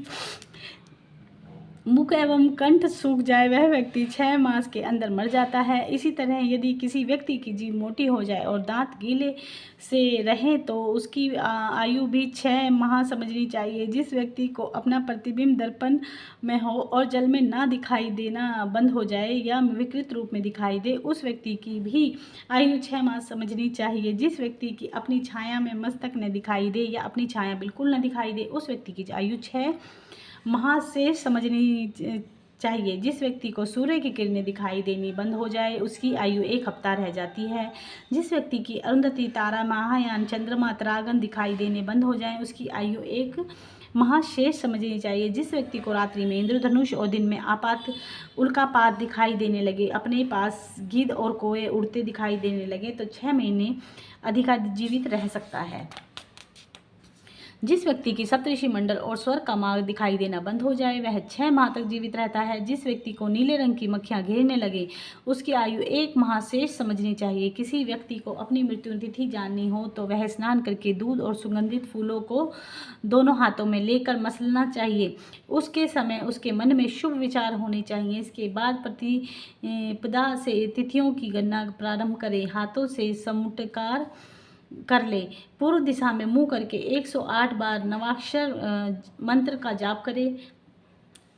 मुख एवं कंठ सूख जाए वह व्यक्ति 6 मास के अंदर मर जाता है। इसी तरह यदि किसी व्यक्ति की जीभ मोटी हो जाए और दांत गीले से रहें तो उसकी आयु भी 6 माह समझनी चाहिए। जिस व्यक्ति को अपना प्रतिबिंब दर्पण में हो और जल में ना दिखाई देना बंद हो जाए या विकृत रूप में दिखाई दे, उस व्यक्ति की भी आयु 6 मास समझनी चाहिए। जिस व्यक्ति की अपनी छाया में मस्तक न दिखाई दे या अपनी छाया बिल्कुल न दिखाई दे, उस व्यक्ति की आयु 6 माह से समझनी चाहिए। जिस व्यक्ति को सूर्य की किरणें दिखाई देनी बंद हो जाए, उसकी आयु 1 हफ्ता रह जाती है। जिस व्यक्ति की अरुंधति, तारा, महायान, चंद्रमा, तरागन दिखाई देने बंद हो जाए, उसकी आयु 1 माह शेष समझनी चाहिए। जिस व्यक्ति को रात्रि में इंद्रधनुष और दिन में उल्कापात दिखाई देने लगे, अपने पास गिद्ध और कौवे उड़ते दिखाई देने लगे, तो 6 महीने अधिक जीवित रह सकता है। जिस व्यक्ति की सप्तऋषि मंडल और स्वर्ग का मार्ग दिखाई देना बंद हो जाए, वह 6 माह तक जीवित रहता है। जिस व्यक्ति को नीले रंग की मक्खियां घेरने लगे, उसकी आयु 1 माह शेष समझनी चाहिए। किसी व्यक्ति को अपनी मृत्यु तिथि जाननी हो तो वह स्नान करके दूध और सुगंधित फूलों को दोनों हाथों में लेकर मसलना चाहिए। उसके समय उसके मन में शुभ विचार होने चाहिए। इसके बाद प्रतिपदा से तिथियों की गणना प्रारंभ करें। हाथों से समुटकार कर ले। पूर्व दिशा में मुंह करके 108 बार नवाक्षर मंत्र का जाप करें।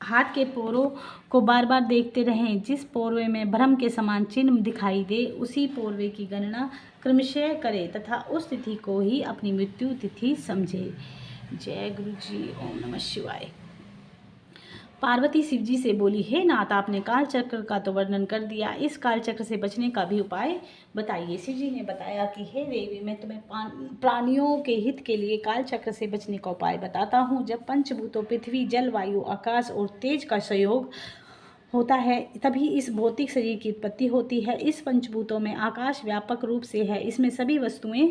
हाथ के पोरों को बार बार देखते रहें। जिस पोरवे में भ्रम के समान चिन्ह दिखाई दे, उसी पोरवे की गणना क्रमशः करें तथा उस तिथि को ही अपनी मृत्यु तिथि समझे। जय गुरु जी। ओम नमः शिवाय। पार्वती शिव जी से बोली, हे नाथ, आपने काल चक्र का तो वर्णन कर दिया, इस काल चक्र से बचने का भी उपाय बताइए। शिव जी ने बताया कि हे देवी, मैं तुम्हें प्राणियों के हित के लिए काल चक्र से बचने का उपाय बताता हूँ। जब पंचभूतों पृथ्वी, जल, वायु, आकाश और तेज का संयोग होता है, तभी इस भौतिक शरीर की उत्पत्ति होती है। इस पंचभूतों में आकाश व्यापक रूप से है, इसमें सभी वस्तुएं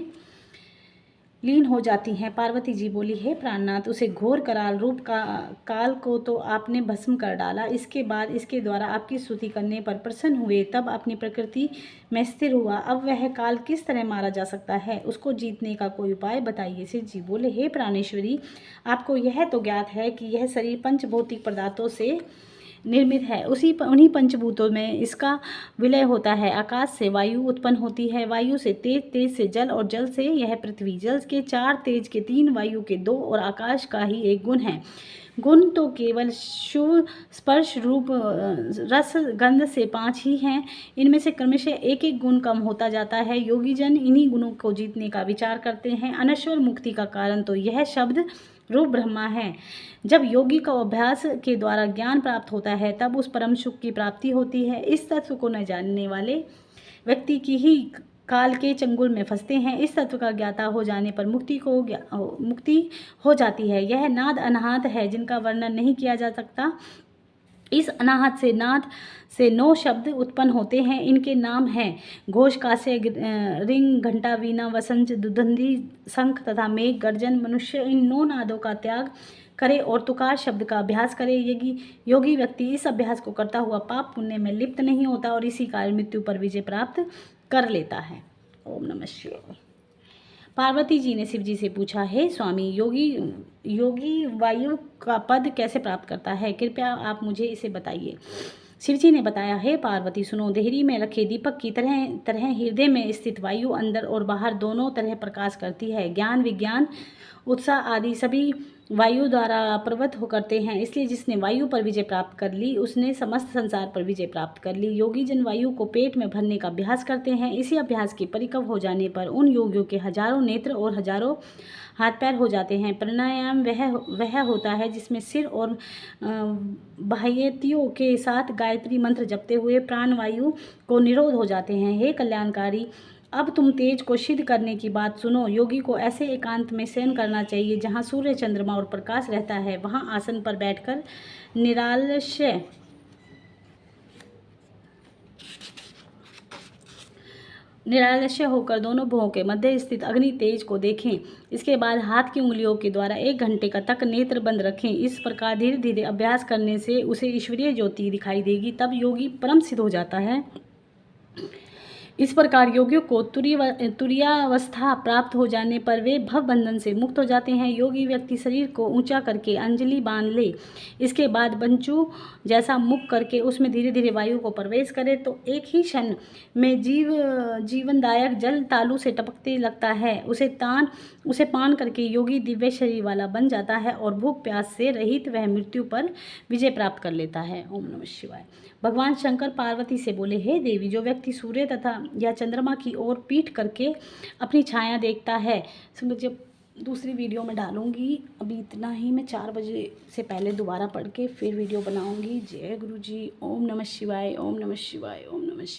लीन हो जाती हैं। पार्वती जी बोली, हे प्राणनाथ, उसे घोर कराल रूप का काल को तो आपने भस्म कर डाला। इसके बाद इसके द्वारा आपकी स्तुति करने पर प्रसन्न हुए, तब अपनी प्रकृति में स्थिर हुआ। अब वह काल किस तरह मारा जा सकता है, उसको जीतने का कोई उपाय बताइए। शिव जी बोले, हे प्राणेश्वरी, आपको यह तो ज्ञात है कि यह शरीर पंचभौतिक पदार्थों से निर्मित है। उन्हीं पंचभूतों में इसका विलय होता है। आकाश से वायु उत्पन्न होती है, वायु से तेज, तेज से जल और जल से यह पृथ्वी। जल के 4, तेज के 3, वायु के 2 और आकाश का ही 1 गुण है। गुण तो केवल शुभ, स्पर्श, रूप, रस, गंध से 5 ही हैं। इनमें से क्रमशः 1-1 गुण कम होता जाता है। योगी जन इन्हीं गुणों को जीतने का विचार करते हैं। अनश्वर मुक्ति का कारण तो यह शब्द रूप ब्रह्मा है। जब योगी को अभ्यास के द्वारा ज्ञान प्राप्त होता है, तब उस परम सुख की प्राप्ति होती है। इस तत्व को न जानने वाले व्यक्ति की ही काल के चंगुल में फंसते हैं। इस तत्व का ज्ञाता हो जाने पर मुक्ति हो जाती है। यह नाद अनाहत है, जिनका वर्णन नहीं किया जा सकता। इस अनाहत से नाद से 9 शब्द उत्पन्न होते हैं। इनके नाम हैं घोष, कास्य, रिंग, घंटा, वीणा, वसंत, दुधंधी, शंख तथा मेघ, गर्जन। मनुष्य इन 9 नादों का त्याग करे और तुकार शब्द का अभ्यास करे। योगी व्यक्ति इस अभ्यास को करता हुआ पाप पुण्य में लिप्त नहीं होता और इसी कारण मृत्यु पर विजय प्राप्त कर लेता है। ओम नमः शिवाय। पार्वती जी ने शिव जी से पूछा, हे स्वामी, योगी वायु का पद कैसे प्राप्त करता है? कृपया आप मुझे इसे बताइए। शिव जी ने बताया, हे पार्वती, सुनो। देहरी में रखे दीपक की तरह हृदय में स्थित वायु अंदर और बाहर दोनों तरह प्रकाश करती है। ज्ञान, विज्ञान, उत्साह आदि सभी वायु द्वारा प्रवृत्त हो करते हैं। इसलिए जिसने वायु पर विजय प्राप्त कर ली, उसने समस्त संसार पर विजय प्राप्त कर ली। योगी जन वायु को पेट में भरने का अभ्यास करते हैं। इसी अभ्यास के परिपक्व हो जाने पर उन योगियों के हजारों नेत्र और हजारों हाथ पैर हो जाते हैं। प्राणायाम वह होता है जिसमें सिर और बाह्यतियों के साथ गायत्री मंत्र जपते हुए प्राणवायु को निरोध हो जाते हैं। हे कल्याणकारी, अब तुम तेज को सिद्ध करने की बात सुनो। योगी को ऐसे एकांत में शयन करना चाहिए जहाँ सूर्य, चंद्रमा और प्रकाश रहता है। वहाँ आसन पर बैठकर निरालस्य होकर दोनों भुवों के मध्य स्थित अग्नि तेज को देखें। इसके बाद हाथ की उंगलियों के द्वारा 1 घंटे का तक नेत्र बंद रखें। इस प्रकार धीरे धीरे अभ्यास करने से उसे ईश्वरीय ज्योति दिखाई देगी। तब योगी परम सिद्ध हो जाता है। इस प्रकार योगियों को तुरीयावस्था प्राप्त हो जाने पर वे भव बंधन से मुक्त हो जाते हैं। योगी व्यक्ति शरीर को ऊंचा करके अंजलि बांध ले, इसके बाद बंचू जैसा मुख करके उसमें धीरे धीरे वायु को प्रवेश करे तो एक ही क्षण में जीवनदायक जल तालू से टपकते लगता है। उसे पान करके योगी दिव्य शरीर वाला बन जाता है और भूख प्यास से रहित वह मृत्यु पर विजय प्राप्त कर लेता है। ओम नमः शिवाय। भगवान शंकर पार्वती से बोले, हे देवी, जो व्यक्ति सूर्य तथा या चंद्रमा की ओर पीठ करके अपनी छाया देखता है, जब दूसरी वीडियो में डालूंगी, अभी इतना ही। मैं 4 बजे से पहले दोबारा पढ़ के फिर वीडियो बनाऊंगी। जय गुरु जी। ओम नमः शिवाय, ओम नमः शिवाय, ओम नमः शिवाय।